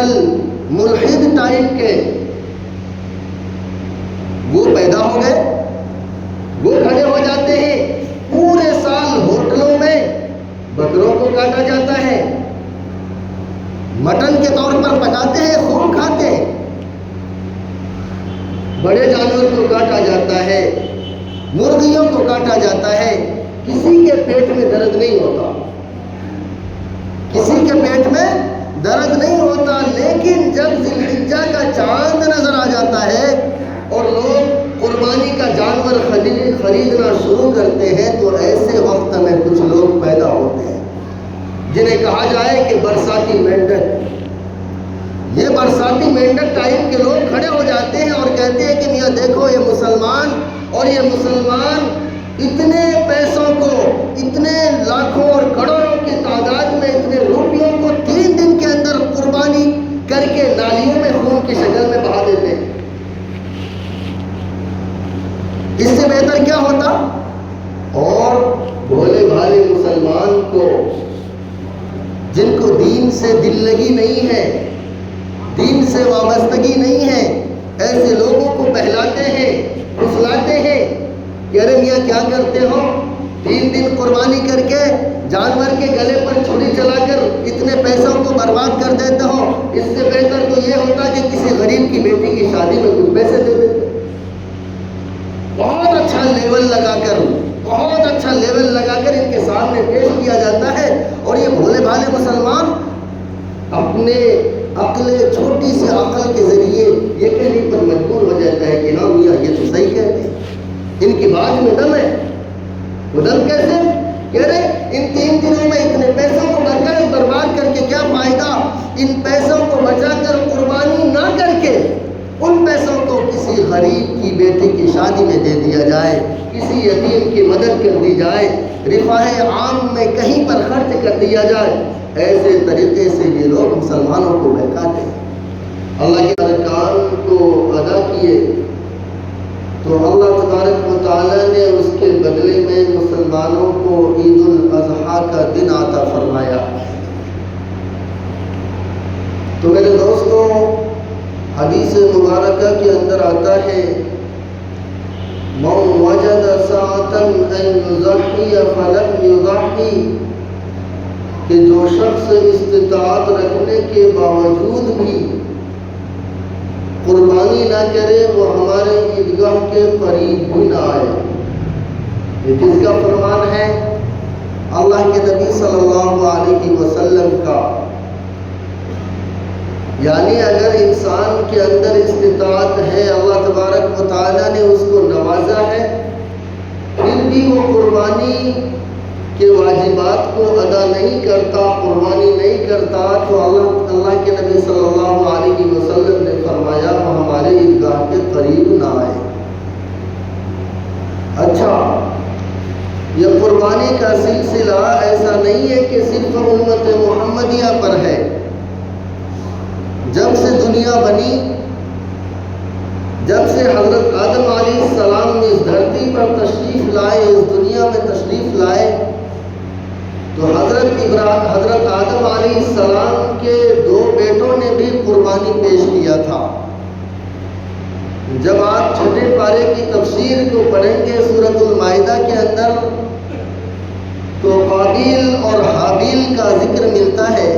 Cattle ملحد type کے وہ پیدا ہو گئے، وہ کھڑے ہو جاتے ہیں، پورے سال ہوٹلوں میں بکروں کو کاٹا جاتا ہے، مٹن کے طور پر پکاتے ہیں، خوب کھاتے ہیں، بڑے جانور کو کاٹا جاتا ہے، مرغیوں کو کاٹا جاتا ہے، کسی کے پیٹ میں درد نہیں ہوتا، کسی کے پیٹ میں درد نہیں ہوتا۔ لیکن جب ذی الحجہ کا چاند نظر آ جاتا ہے اور لوگ قربانی کا جانور خریدنا شروع کرتے ہیں تو ایسے وقت میں کچھ لوگ پیدا ہوتے ہیں جنہیں کہا جائے کہ برساتی مینڈک۔ یہ برساتی مینڈک ٹائپ کے لوگ کھڑے ہو جاتے ہیں اور کہتے ہیں کہ میاں دیکھو یہ مسلمان اتنے پیسوں کو، اتنے لاکھوں اور کروڑوں کی تعداد میں اتنے روپیوں کو 3 دن کے اندر قربانی کر کے نالیوں میں خون کی شکل میں بہا دیتے ہیں۔ اس سے بہتر کیا ہوتا؟ اور بھولے بھالے مسلمان کو، جن کو دین سے دل لگی نہیں ہے، دین سے وابستگی نہیں ہے، ایسے لوگوں کو بہلاتے ہیں، پھسلاتے ہیں کہ ارے میاں کیا کرتے ہو، 3 دن قربانی کر کے جانور کے گلے پر چھری چلا کر اتنے پیسوں کو برباد کر دیتے ہو، اس سے بہتر تو یہ ہوتا کہ کسی غریب کی بیٹی کی شادی میں کچھ پیسے دے دیتے۔ بہت اچھا لیول لگا کر ان کے سامنے پیش کیا جاتا ہے، اور یہ بھولے بھالے مسلمان اپنے چھوٹی سی عقل کے ذریعے یہ کہنے پر مجبور ہو جاتا ہے کہ ہاں میاں یہ تو صحیح کہتے ہیں، ان کی بات میں دم ہے۔ وہ دم کیسے؟ کہہ رہے ان 3 دنوں میں اتنے پیسوں کو برباد کر کے کیا فائدہ، ان پیسوں کو بچا کر قربانی نہ کر کے ان پیسوں کو کسی غریب کی بیٹی کی شادی میں دے دیا جائے، کسی یتیم کی مدد کر دی جائے، رفاہ عام میں کہیں پر خرچ کر دیا جائے۔ ایسے طریقے سے یہ لوگ مسلمانوں کو بہکاتے ہیں۔ اللہ کے ارکان کو ادا کیے تو اللہ تبارک و تعالیٰ نے اس کے بدلے میں مسلمانوں کو عید الاضحیٰ کا دن عطا فرمایا۔ تو میرے دوستوں، حدیث مبارکہ کے اندر آتا ہے من وجد ساعة ان یضحی فلم یضحی، کہ جو شخص استطاعت رکھنے کے باوجود بھی قربانی نہ کرے وہ ہمارے عیدگاہ کے قریب بھی نہ آئے۔ یہ کس کا فرمان ہے؟ اللہ کے نبی صلی اللہ علیہ وسلم کا۔ یعنی اگر انسان کے اندر استطاعت ہے، اللہ تبارک و تعالیٰ نے اس کو نوازا ہے، پھر بھی وہ قربانی کے واجبات کو ادا نہیں کرتا، قربانی نہیں کرتا، تو اللہ کے نبی صلی اللہ علیہ وسلم نے فرمایا وہ ہمارے عیدگاہ کے قریب نہ آئے۔ اچھا، یہ قربانی کا سلسلہ ایسا نہیں ہے کہ صرف امت محمدیہ پر ہے۔ جب سے دنیا بنی، جب سے حضرت آدم علیہ السلام اس دھرتی پر تشریف لائے، اس دنیا میں تشریف لائے، تو حضرت آدم علیہ السلام کے 2 بیٹوں نے بھی قربانی پیش کیا تھا۔ جب آپ 6 پارے کی تفسیر کو پڑھیں گے سورۃ المائدہ کے اندر، تو قابیل اور حابیل کا ذکر ملتا ہے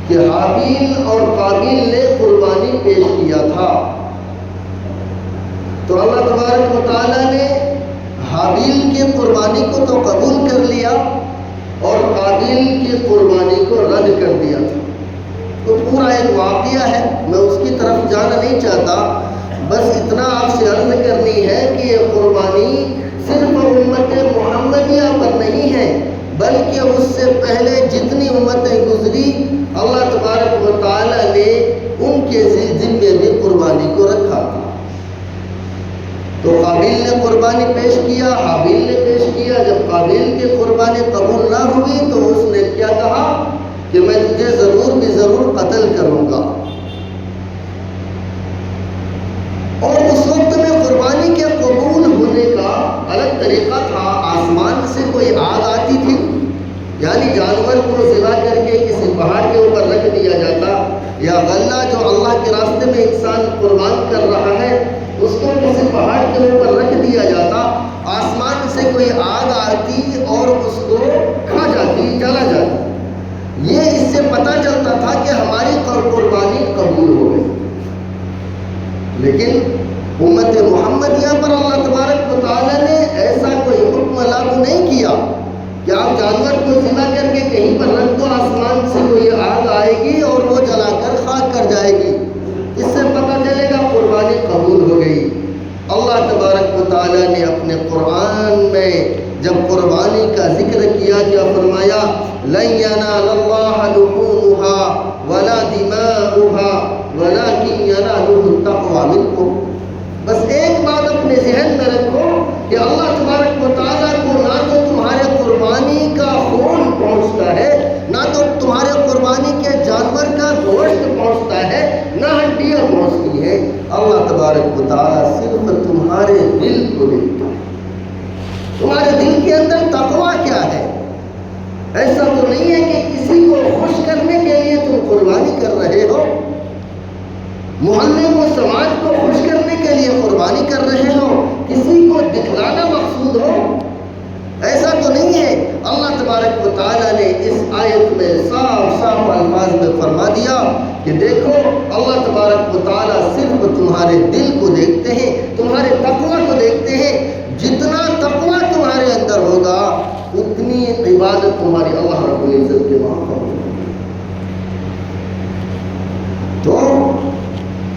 کہ حابیل اور قابیل نے قربانی پیش کیا تھا، تو اللہ تبارک و تعالیٰ نے حابیل کی قربانی کو تو قبول کر لیا اور قابیل کی قربانی کو رد کر دیا تھا۔ تو پورا ایک واقعہ ہے، میں اس کی طرف جانا نہیں چاہتا، بس اتنا آپ سے عرض کرنی ہے کہ یہ قربانی صرف امت محمدیہ پر نہیں ہے، بلکہ اس سے پہلے جتنی امتیں گزری اللہ تبارک و تعالیٰ نے ان کے ذمے بھی قربانی کو رکھا تھا۔ تو قابیل نے قربانی پیش کیا، حابیل نے پیش کیا۔ جب قابیل کی قربانی قبول نہ ہوئی تو اس نے کیا کہا کہ میں تجھے ضرور بھی ضرور قتل کروں گا۔ اور اس وقت میں قربانی کے قبول ہونے کا الگ طریقہ تھا، آسمان سے کوئی آگ آتی تھی، یعنی جانور کو ذبح کر کے کسی پہاڑ کے اوپر رکھ دیا جاتا، یا غلہ جو اللہ کے راستے میں انسان قربان کر رہا ہے اس کو کسی پہاڑ کے اوپر رکھ دیا جاتا، آسمان سے کوئی آگ آتی اور اس کو کھا جاتی، جلا جاتی، یہ اس سے پتہ چلتا تھا کہ ہماری قربانی قبول ہو گئی۔ لیکن امت محمدیہ پر اللہ تبارک و تعالیٰ نے ایسا کوئی حکم لاگو نہیں کیا کہ آپ جانور کو ذبح کر کے کہیں پر رکھ دو، آسمان سے کوئی آگ آئے گی اور وہ جلا کر خاک کر جائے گی، اس سے پتہ چلے گا قربانی قبول ہو گئی۔ اللہ تبارک و تعالیٰ نے اپنے قرآن میں جب قربانی کا ذکر کیا، کیا فرمایا؟ لَن يَنَالَ اللَّهَ لُحُومُهَا وَلَا دِمَاؤُهَا وَلَكِن يَنَالُهُ التَّقْوَىٰ مِنكُمْ۔ بس ایک بات اپنے ذہن میں رکھو کہ اللہ تبارک و تعالیٰ کو نہ تو تمہارے قربانی کا خون پہنچتا ہے، نہ تو تمہارے قربانی کے جانور کا گوشت پہنچتا ہے، نہ ہڈیاں پہنچتی ہیں۔ اللہ تبارک و تعالیٰ صرف تمہارے دل کو دیکھتا ہے، تمہارے دل کے اندر تقویٰ کیا ہے۔ ایسا تو نہیں ہے کہ کسی کو خوش کرنے کے لیے تم قربانی کر رہے ہو، محلے کو سماج کو خوش کرنے کے لیے قربانی کر رہے ہو، کسی کو دکھلانا مقصود ہو، ایسا تو نہیں ہے۔ اللہ تبارک و تعالیٰ نے اس آیت میں صاف صاف الفاظ میں فرما دیا کہ دیکھو اللہ تبارک و تعالیٰ صرف تمہارے دل کو دیکھتے ہیں، تمہارے تقویٰ کو دیکھتے ہیں۔ جتنا تقویٰ تمہارے اندر ہوگا اتنی عبادت تمہاری اللہ رب العزت کے وہاں ہوگی۔ تو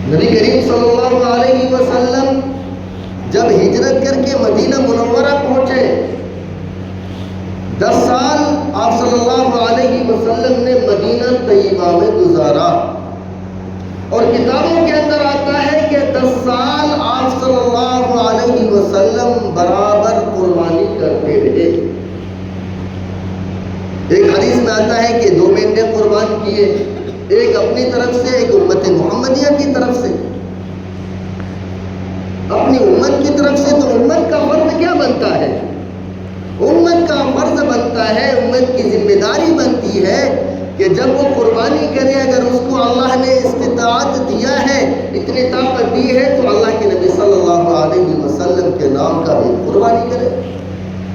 نبی کریم صلی اللہ علیہ وسلم جب ہجرت کر کے مدینہ منورہ پہنچے، 10 سال آپ صلی اللہ علیہ وسلم نے مدینہ طیبہ میں گزارا، اور کتابوں کے اندر آتا ہے کہ 10 سال آپ صلی اللہ علیہ وسلم برابر قربانی کرتے رہے۔ ایک حدیث میں آتا ہے کہ 2 مینڈے قربان کیے، ایک اپنی طرف سے، ایک امت محمدیہ کی طرف سے۔ اپنی امت کی طرف سے تو امت کا فرض کیا بنتا ہے؟ امت کا فرض بنتا ہے، امت کی ذمہ داری بنتی ہے کہ جب وہ قربانی کرے، اگر اس کو اللہ نے استطاعت دیا ہے، اتنی طاقت دی ہے، تو اللہ کے نبی صلی اللہ علیہ وسلم کے نام کا بھی قربانی کرے،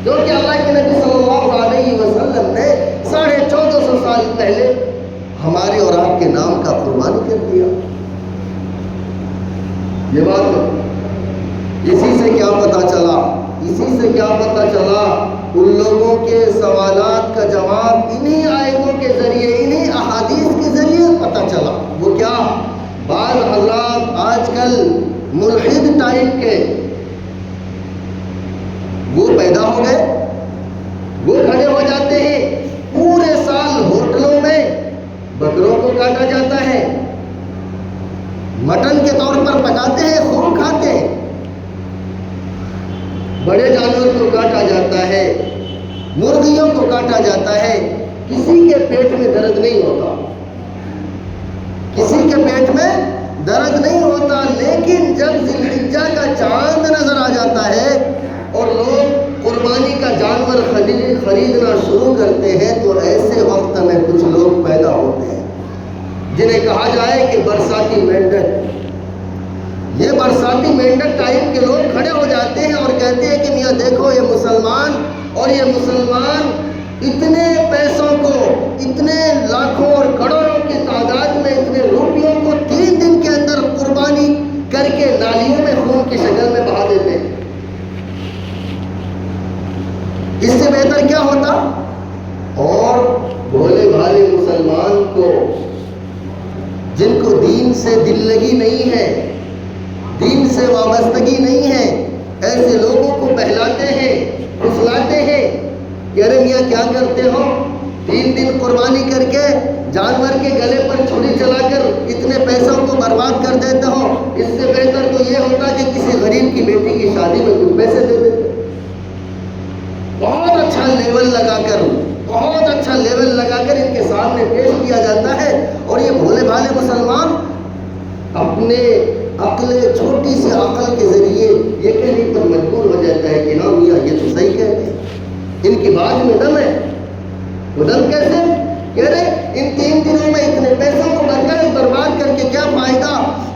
کیونکہ اللہ کے نبی صلی اللہ علیہ وسلم نے 1450 سال پہلے ہمارے اور آپ کے نام کا قربانی کر دیا۔ یہ بات اسی سے کیا پتہ چلا؟ اسی سے کیا پتہ چلا؟ ان لوگوں کے سوالات کا جواب انہی آیتوں کے ذریعے، انہی احادیث کے ذریعے پتہ چلا۔ وہ کیا؟ بعض حضرات آج کل ملحد ٹائپ کے وہ پیدا ہو گئے، وہ کھڑے ہو جاتے ہیں، پورے سال ہوٹلوں میں بکروں کو کاٹا جاتا ہے، مٹن کے طور پر پکاتے ہیں، خوب کھاتے ہیں، بڑے جانور کو کاٹا جاتا ہے، مرغیوں کو کاٹا جاتا ہے، کسی کے پیٹ میں درد نہیں ہوتا، کسی کے پیٹ میں درد نہیں ہوتا۔ لیکن جب ذی الحجہ کا چاند نظر آ جاتا ہے اور لوگ قربانی کا جانور خریدنا شروع کرتے ہیں، تو ایسے وقت میں کچھ لوگ پیدا ہوتے ہیں جنہیں کہا جائے کہ برساتی مینڈک۔ یہ برساتی مینڈک ٹائپ کے لوگ کھڑے ہو جاتے ہیں اور کہتے ہیں کہ میاں دیکھو یہ مسلمان، اور یہ مسلمان اتنے پیسوں کو، اتنے لاکھوں اور کروڑوں کی تعداد میں اتنے روپیوں کو 3 دن کے اندر قربانی کر کے نالیوں میں خون کی شکل میں بہا دیتے ہیں۔ اس سے بہتر کیا ہوتا؟ اور بھولے بھالے مسلمان کو، جن کو دین سے دل لگی نہیں ہے، دین سے وابستگی نہیں ہے، ایسے لوگوں کو بہلاتے ہیں، پھسلاتے ہیں کہ ارے میاں کیا کرتے ہو، 3 دن قربانی کر کے جانور کے گلے پر چھری چلا کر اتنے پیسوں کو برباد کر دیتے ہو، اس سے بہتر تو یہ ہوتا کہ کسی غریب کی بیٹی کی شادی میں کچھ پیسے دے دیتے۔ بہت اچھا لیول لگا کر، بہت اچھا لیول لگا کر ان کے سامنے پیش کیا جاتا ہے، اور یہ بھولے بھالے مسلمان اپنے چھوٹی سی عقل کے ذریعے یہ کہنے پر مجبور ہو جاتا ہے کہ ہاں میاں یہ تو صحیح کہتے ہیں، ان کی بات میں دم ہے۔ وہ دم کیسے؟ کہہ رہے ان 3 دنوں میں اتنے پیسوں کو برباد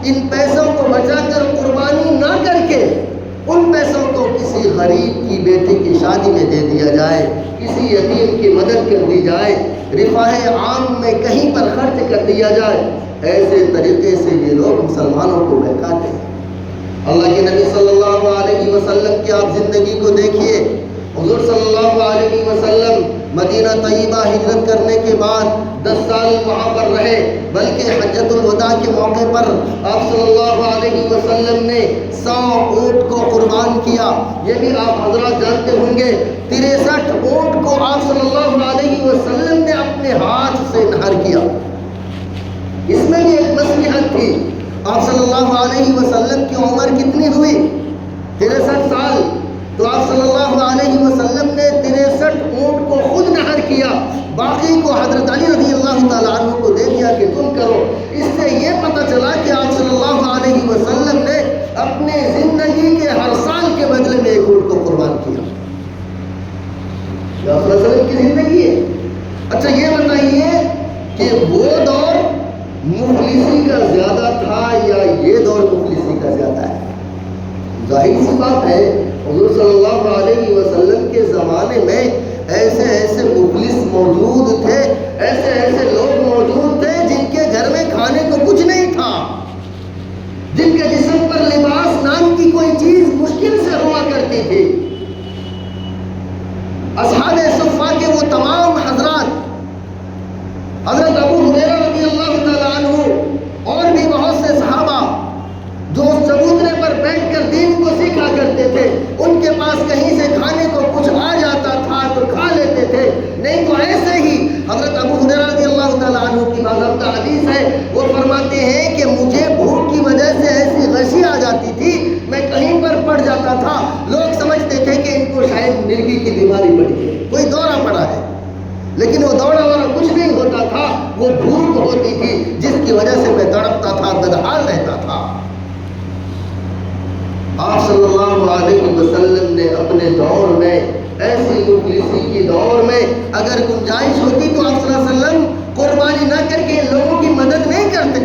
ان پیسوں کو بچا کر قربانی نہ کر کے ان پیسوں کو کسی غریب کی بیٹی کی شادی میں دے دیا جائے، کسی یتیم کی مدد کر دی جائے، رفاہ عام میں کہیں پر خرچ کر دیا جائے، ایسے طریقے سے یہ لوگ مسلمانوں کو بہکاتے ہیں۔ اللہ کے نبی صلی اللہ علیہ وسلم کی آپ زندگی کو دیکھیے۔ حضور صلی اللہ علیہ وسلم مدینہ طیبہ ہجرت کرنے کے بعد 10 سال وہاں پر رہے، بلکہ حجۃ الوداع کے موقع پر آپ صلی اللہ علیہ وسلم نے 100 اونٹ کو قربان کیا۔ یہ بھی آپ حضرات جانتے ہوں گے 63 اونٹ کو آپ صلی اللہ علیہ وسلم نے اپنے ہاتھ سے نہر کیا۔ اس میں بھی ایک مصلحت تھی۔ آپ صلی اللہ علیہ وسلم کی عمر کتنی ہوئی؟ 63 سال۔ تو آپ صلی اللہ علیہ وسلم نے 63 اونٹ کو خود نہر کیا، باقی کو حضرت علی رضی اللہ تعالیٰ عنہ کو دے دیا کہ تم کرو۔ اس سے یہ پتہ چلا کہ آپ صلی اللہ علیہ وسلم نے اپنے زندگی کے ہر سال کے بدلے میں ایک اونٹ کو قربان کیا۔ یہ آپ صلی اللہ علیہ وسلم کی زندگی ہے۔ اچھا یہ بتائیے کہ وہ دور مفلسی کا زیادہ تھا یا یہ دور مفلسی کا زیادہ ہے؟ ظاہر سی بات ہے، حضور صلی اللہ علیہ وسلم کے زمانے میں ایسے ایسے مفلس موجود تھے، ایسے ایسے لوگ موجود تھے جن کے گھر میں کھانے کو کچھ نہیں تھا، جن کے جسم پر لباس نام کی کوئی چیز مشکل سے ہوا کرتی تھی۔ اصحاب صفہ کے وہ تمام حضرات، حضرت ابو ہریرہ رضی اللہ تعالیٰ عنہ اور بھی بہت سے صحابہ جو چبوترے پر بیٹھ کر دین کو سیکھا کرتے تھے، ان کے پاس کہیں سے کھانے کو کچھ آ جاتا تھا تو کھا لیتے تھے، نہیں تو ایسے ہی۔ حضرت ابو ہریرہ رضی اللہ تعالیٰ عنہ کی باضابطہ حدیث ہے، وہ فرماتے ہیں کہ مجھے بھوک کی وجہ سے ایسی غشی آ جاتی تھی، میں کہیں پر پڑ جاتا تھا، لوگ سمجھتے تھے کہ ان کو شاید مرگی کی بیماری پڑی ہے، کوئی دورہ پڑا ہے، لیکن وہ دوڑا والا کچھ نہیں ہوتا تھا، وہ بھوک ہوتی تھی جس کی وجہ سے میں تڑپتا تھا، بدحال رہتا تھا۔ آپ صلی اللہ علیہ وسلم نے اپنے دور میں ایسی مفلسی کی دور میں اگر گنجائش ہوتی تو آپ صلی اللہ علیہ وسلم قربانی نہ کر کے لوگوں کی مدد نہیں کرتے۔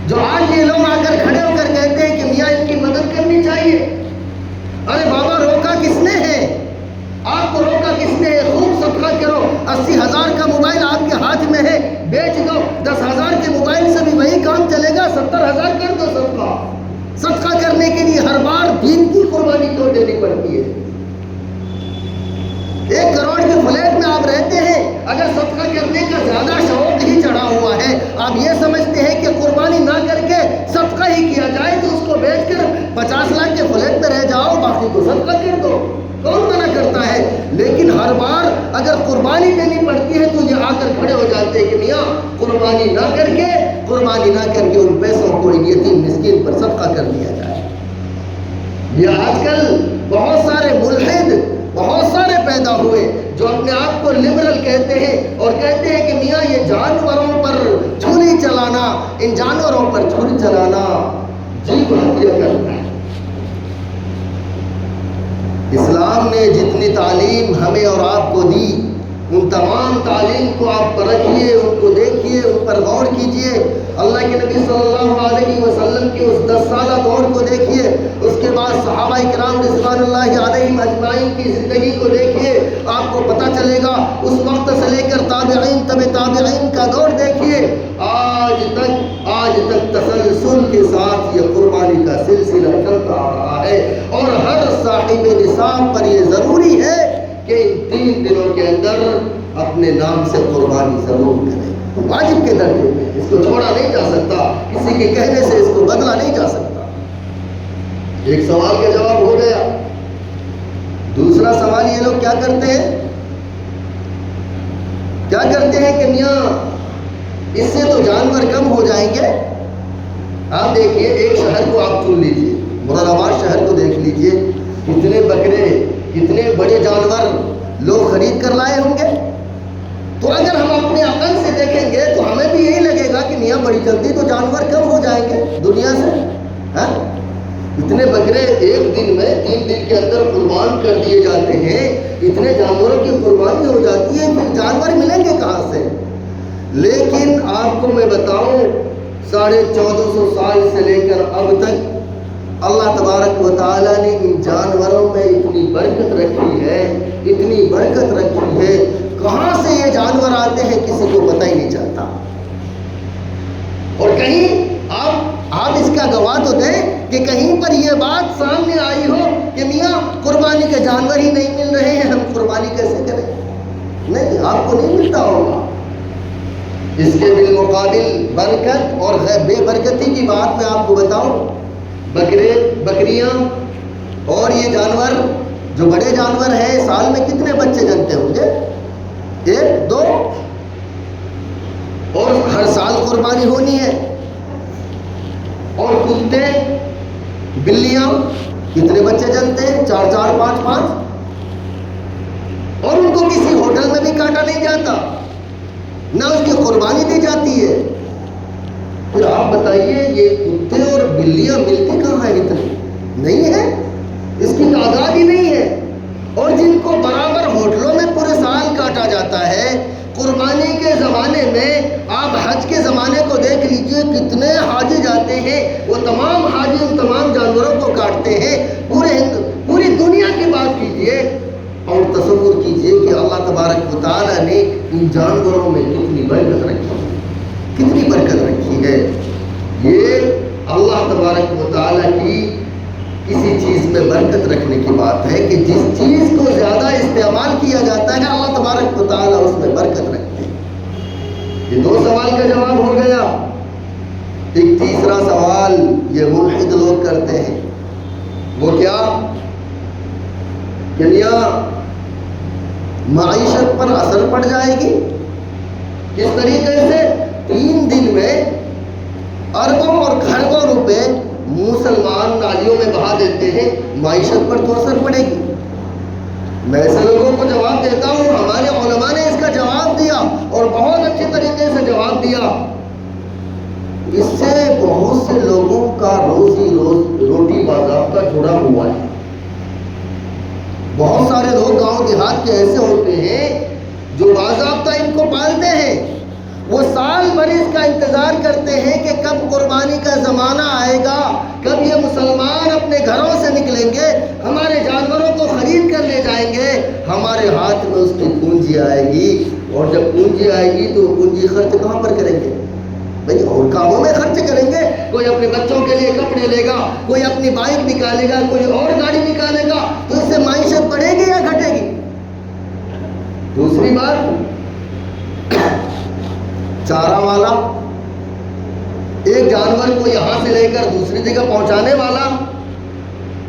جو آج یہ لوگ آ کر کھڑے ہو کر کہتے ہیں کہ میاں ان کی مدد کرنی چاہیے، ارے بابا روکا کس نے ہے؟ آپ کو روکا کس نے ہے؟ خوب صدقہ کرو، 80,000 کا موبائل آپ کے ہاتھ میں ہے، بیچ دو، 10,000 کے موبائل سے بھی وہی کام چلے گا، 70,000 کر دو صدقہ۔ صدقہ کرنے کے لیے ہر بار دین کی قربانی کیوں دینی پڑتی ہے؟ 1 کروڑ کے فلیٹ میں آپ رہتے ہیں، اگر صدقہ کرنے کا زیادہ شوق ہی چڑھا ہوا ہے، آپ یہ سمجھتے ہیں کہ قربانی نہ کر کے صدقہ ہی کیا جائے تو اس کو بیچ کر 50 لاکھ کے فلیٹ میں رہ جاؤ، باقی کو صدقہ کر دو، کون منع کرتا ہے؟ لیکن ہر بار اگر قربانی دینی پڑتی ہے تو یہ آ کر کھڑے ہو جاتے ہیں کہ میاں قربانی نہ کر کے ان پیسوں کو یتیم مسکین پر صدقہ کر دیا جائے۔ یہ آج کل بہت سارے ملحد بہت سارے پیدا ہوئے جو اپنے آپ کو لبرل کہتے ہیں اور کہتے ہیں کہ میاں یہ جانوروں پر چھری چلانا، ان جانوروں پر چھری چلانا جیب ہتھیا کرتا ہے۔ اسلام نے جتنی تعلیم ہمیں اور آپ کو دی، ان تمام تعلیم کو آپ پرکھیے، ان کو دیکھیے، ان پر غور کیجئے۔ اللہ کے نبی صلی اللہ علیہ وسلم کی اس 10 سالہ دور کو دیکھیے، اس کے بعد صحابہ کرام رضوان اللہ علیہم اجمعین کی زندگی کو دیکھیے، آپ کو پتہ چلے گا۔ اس وقت سے لے کر تابعین تابعین کا دور دیکھیے، آج تک تسلسل کے ساتھ یہ قربانی کا سلسلہ چلتا آ رہا ہے، اور ہر صاحب نصاب پر یہ ضروری ہے کہ ان 3 دنوں کے اندر اپنے نام سے قربانی ضرور کرے، واجب کے درجے میں، اس کو چھوڑا نہیں جا سکتا، کسی کے کہنے سے اس کو بدلا نہیں جا سکتا۔ ایک سوال کا جواب ہو گیا۔ دوسرا سوال یہ لوگ کیا کرتے ہیں کہ میاں اس سے تو جانور کم ہو جائیں گے۔ آپ دیکھیے ایک شہر کو آپ چن لیجئے، مراد آباد شہر کو دیکھ لیجئے، کتنے بکرے، کتنے بڑے جانور لوگ خرید کر لائے ہوں گے۔ تو اگر ہم اپنے عقل سے دیکھیں گے تو ہمیں بھی یہی لگے گا کہ میاں بڑی جلدی تو جانور کم ہو جائیں گے دنیا سے۔ اتنے بکرے ایک دن میں 3 دن کے اندر قربان کر دیے جاتے ہیں، اتنے جانوروں کی قربانی ہو جاتی ہے، پھر جانور ملیں گے کہاں سے؟ لیکن آپ کو میں بتاؤں 1450 سال سے لے کر اب تک اللہ تبارک و تعالیٰ نے ان جانوروں میں اتنی برکت رکھی ہے، اتنی برکت رکھی ہے، کہاں سے یہ جانور آتے ہیں کسی کو پتہ ہی نہیں چلتا۔ اور کہیں آپ اس کا گواہ تو دیں کہ کہیں پر یہ بات سامنے آئی ہو کہ میاں قربانی کے جانور ہی نہیں مل رہے ہیں، ہم قربانی کیسے کریں؟ نہیں، آپ کو نہیں ملتا ہوگا۔ اس کے بالمقابل برکت اور بے برکتی کی بات میں آپ کو بتاؤں، بکریاں اور یہ جانور جو بڑے جانور ہیں، سال میں کتنے بچے جنتے ہوں گے؟ 1 2، اور ہر سال قربانی ہونی ہے۔ اور کتے بلیاں کتنے بچے جنتے ہیں؟ 4 4 5 5، اور ان کو کسی ہوٹل میں بھی کاٹا نہیں جاتا، نہ اس کی قربانی دی جاتی ہے۔ پھر آپ بتائیے یہ کتے اور بلیاں ملتی کہاں ہیں؟ اتنی نہیں ہے، اس کی تعداد ہی نہیں ہے۔ اور جن کو برابر ہوٹلوں میں پورے سال کاٹا جاتا ہے، قربانی کے زمانے میں آپ حج کے زمانے کو دیکھ لیجئے، کتنے حاجی جاتے ہیں، وہ تمام حاجی ان تمام جانوروں کو کاٹتے ہیں۔ پوری دنیا کی بات کیجئے اور تصور کیجئے کہ اللہ تبارک و تعالیٰ نے ان جانوروں میں کتنی برکت رکھی ہے، کتنی برکت رکھی ہے۔ یہ اللہ تبارک و تعالیٰ کی کسی چیز میں برکت رکھنے کی بات ہے کہ جس چیز کو زیادہ استعمال کیا جاتا ہے اللہ تبارک و تعالیٰ اس میں برکت رکھتے ہیں۔ یہ 2 سوال کا جواب ہو گیا۔ ایک تیسرا سوال یہ ملحد لوگ کرتے ہیں، وہ کیا؟ کہ میاں معیشت پر اثر پڑ جائے گی؟ کس طریقے سے؟ 3 دن میں اربوں اور کھربوں روپے مسلمان نالیوں میں بہا دیتے ہیں، معیشت پر تو اثر پڑے گی۔ میں ایسے لوگوں کو جواب دیتا ہوں، ہمارے علماء نے اس کا جواب دیا اور بہت اچھے طریقے سے جواب دیا۔ اس سے بہت سے لوگوں کا روٹی باضابطہ جڑا ہوا ہے۔ بہت سارے لوگ گاؤں دیہات کے ایسے ہوتے ہیں جو باضابطہ ان کو پالتے ہیں، وہ سال بھر اس کا انتظار کرتے ہیں کہ کب قربانی کا زمانہ آئے گا، کب یہ مسلمان اپنے گھروں سے نکلیں گے، ہمارے جانوروں کو خرید کر لے جائیں گے، ہمارے ہاتھ میں اس کی پونجی آئے گی۔ اور جب پونجی آئے گی تو پونجی خرچ کہاں پر کریں گے؟ بھئی اور کاموں میں خرچ کریں گے۔ کوئی اپنے بچوں کے لیے کپڑے لے گا، کوئی اپنی بائک نکالے گا، کوئی اور گاڑی نکالے گا، تو اس سے معیشت بڑھے گی یا گھٹے گی؟ دوسری بات، چارہ والا، ایک جانور کو یہاں سے لے کر دوسری جگہ پہنچانے والا،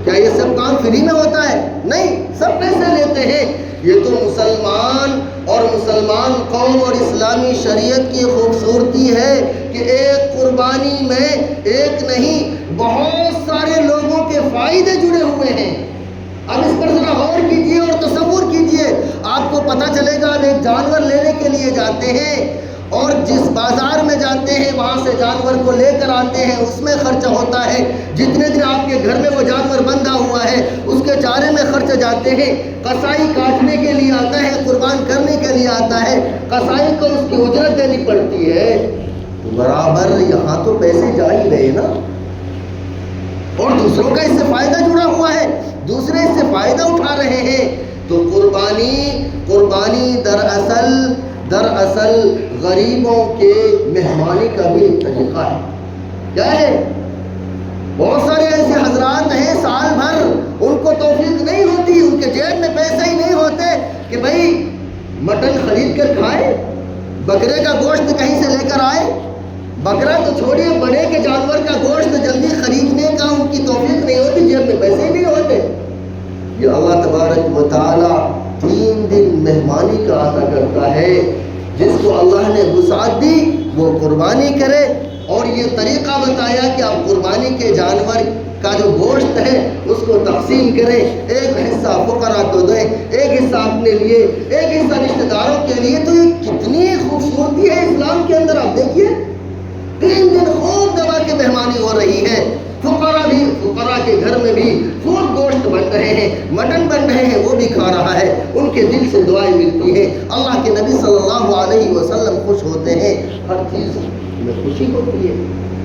کیا یہ سب کام فری میں ہوتا ہے؟ نہیں، سب پیسے لیتے ہیں۔ یہ تو مسلمان اور مسلمان قوم اور اسلامی شریعت کی خوبصورتی ہے کہ ایک قربانی میں ایک نہیں بہت سارے لوگوں کے فائدے جڑے ہوئے ہیں۔ اب اس پر ذرا غور کیجئے اور تصور کیجئے، آپ کو پتہ چلے گا۔ ایک جانور لینے کے لیے جاتے ہیں اور جس بازار میں جاتے ہیں وہاں سے جانور کو لے کر آتے ہیں، اس میں خرچہ ہوتا ہے۔ جتنے دن آپ کے گھر میں وہ جانور بندھا ہوا ہے اس کے چارے میں خرچ جاتے ہیں۔ قصائی کاٹنے کے لیے آتا ہے، قربان کرنے کے لیے آتا ہے، قصائی کو اس کی اجرت دینی پڑتی ہے۔ تو برابر یہاں تو پیسے جا ہی رہے نا، اور دوسروں کا اس سے فائدہ جڑا ہوا ہے، دوسرے اس سے فائدہ اٹھا رہے ہیں۔ تو قربانی دراصل غریبوں کے مہمانی کا بھی ایک طریقہ ہے۔ کیا ہے؟ بہت سارے ایسے حضرات ہیں سال بھر ان کو توفیق نہیں ہوتی، ان کے جیب میں پیسے ہی نہیں ہوتے کہ بھائی مٹن خرید کر کھائے، بکرے کا گوشت کہیں سے لے کر آئے۔ بکرا تو چھوڑیے، بڑے کے جانور کا گوشت جلدی خریدنے کا ان کی توفیق نہیں ہوتی، جیب میں پیسے ہی نہیں ہوتے۔ یہ اللہ تبارک و تعالیٰ 3 دن مہمانی کا عطا کرتا ہے۔ جس کو اللہ نے وسعت دی وہ قربانی کرے، اور یہ طریقہ بتایا کہ آپ قربانی کے جانور کا جو گوشت ہے اس کو تقسیم کریں، ایک حصہ فقراء کو دیں، ایک حصہ اپنے لیے، ایک حصہ رشتہ داروں کے لیے۔ تو یہ کتنی خوبصورتی ہے اسلام کے اندر، آپ دیکھیے 3 دن خوب دبا کے مہمانی ہو رہی ہے۔ فقراء کے گھر میں بھی خوب گوشت بن رہے ہیں، مٹن بن رہے ہیں، وہ بھی کھا رہا ہے، ان کے دل سے دعائیں ملتی ہیں، اللہ کے نبی صلی اللہ علیہ وسلم خوش ہوتے ہیں، ہر چیز میں خوشی ہوتی ہے۔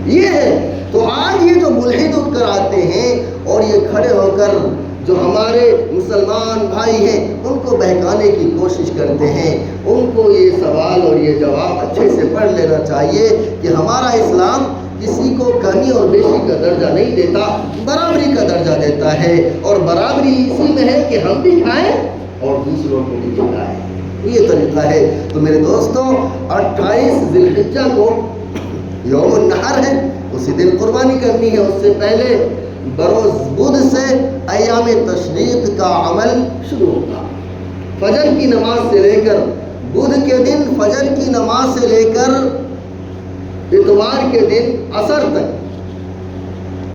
یہ ہے۔ تو آج یہ جو ملحد اٹھ کر آتے ہیں اور یہ کھڑے ہو کر جو ہمارے مسلمان بھائی ہیں ان کو بہکانے کی کوشش کرتے ہیں، ان کو یہ سوال اور یہ جواب اچھے سے پڑھ لینا چاہیے کہ ہمارا اسلام کسی کو کمی اور بیشی کا درجہ نہیں دیتا، برابری کا درجہ دیتا ہے، اور برابری اسی میں ہے کہ ہم بھی کھائیں اور دوسروں کو بھی کھلائیں۔ یہ طریقہ ہے۔ تو میرے دوستو 28 ذی الحجہ کو یوم النحر ہے، اسی دن قربانی کرنی ہے۔ اس سے پہلے بروز بدھ سے ایام تشریق کا عمل شروع ہوگا۔ فجر کی نماز سے لے کر بدھ کے دن فجر کی نماز سے لے کر اتوار کے دن عصر تک